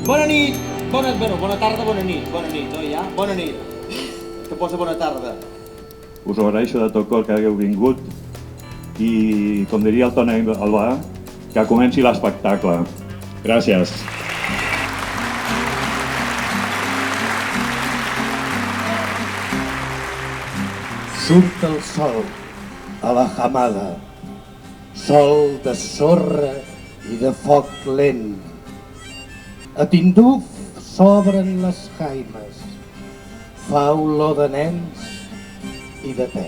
Bona nit, bona tarda, bona nit, no ja? Bona nit, que posa bona tarda. Us ho agraeixo de tot cor que hagueu vingut i, com diria el Toni Albà, que comenci l'espectacle. Gràcies. Surt el sol a la jamada, sol de sorra i de foc lent. A Tinduf s'obren les jaimes, fa olor de nens i de te.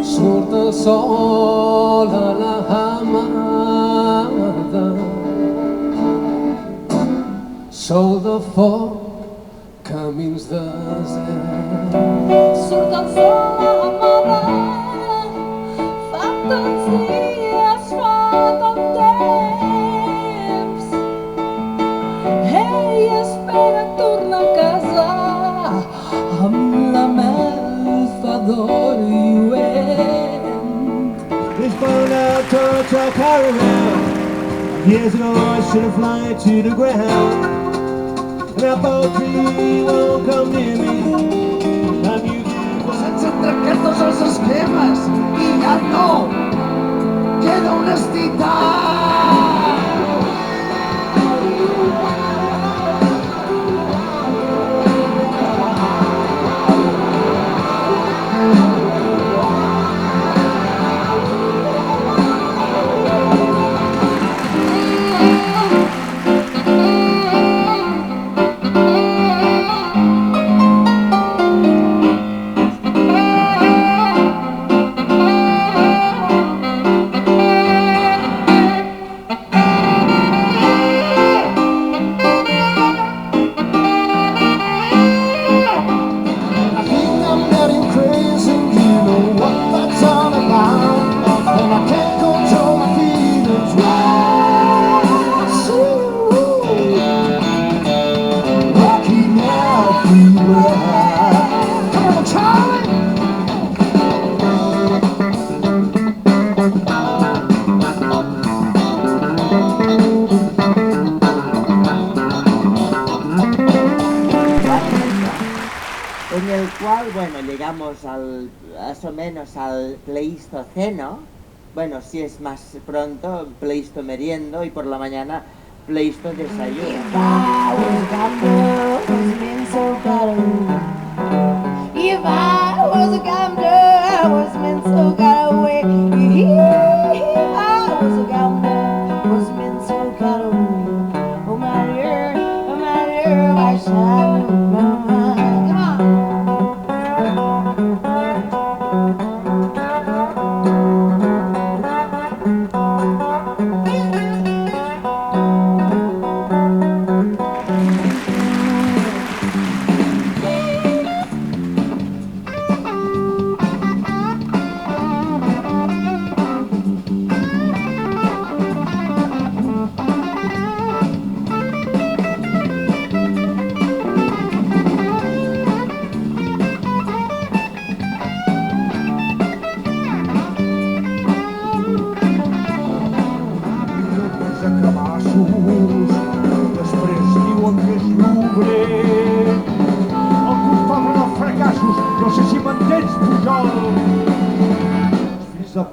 Surt el sol a la jamada, sol de foc, camins deserts. Surt el sol a la jamada, fa tants dies, fa tant temps. Ei, espera, torna a casa, amb la mel fa d'or lluent. This burned out tow truck caravan. Years ago I should have flown to the ground. And that poetry won't come near me. S'han trencat tots els esquemes i ja no queda honestitat. Más o menos al Pleistoceno, bueno, si es más pronto, Pleisto meriendo y por la mañana Pleisto desayuno. If I was a gambler, I was meant so got away. If I was a gambler, I was meant so got away. Oh my dear, I shall remember.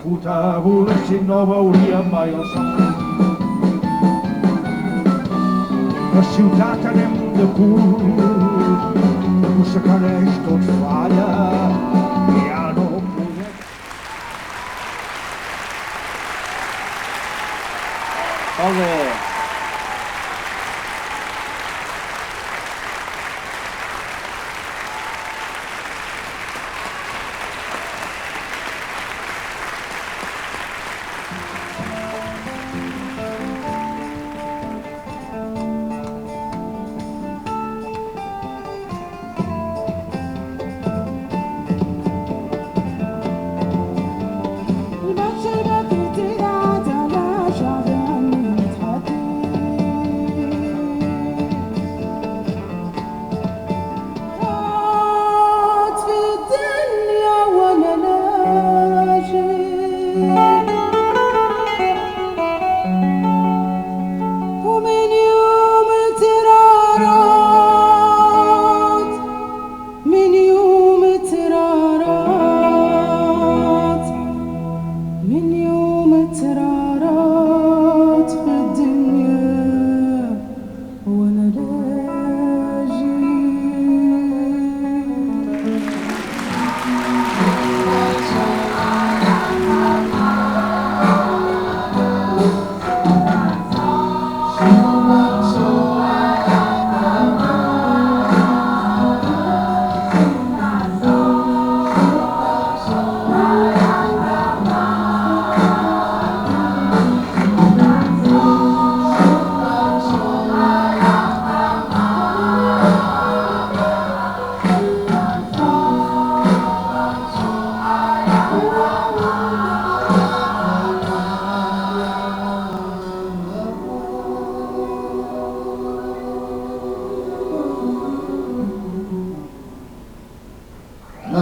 Puta, volessin no veuríem mai el sol. La ciutat anem de cul, ho s'acareix, tot falla, i ja no podem. Molt bé. Thank you.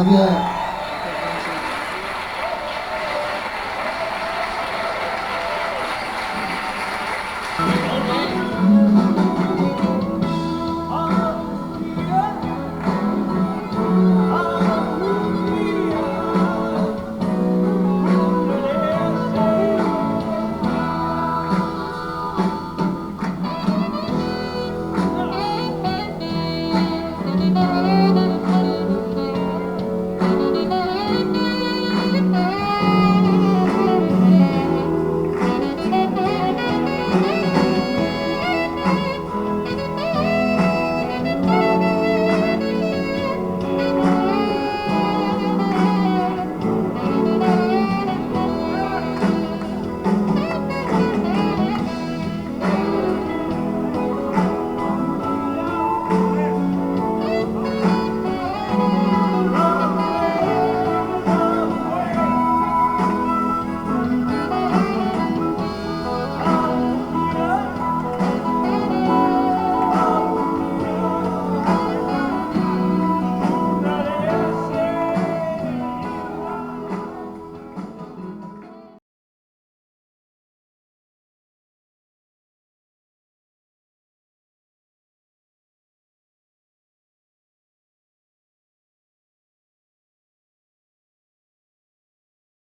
Javier.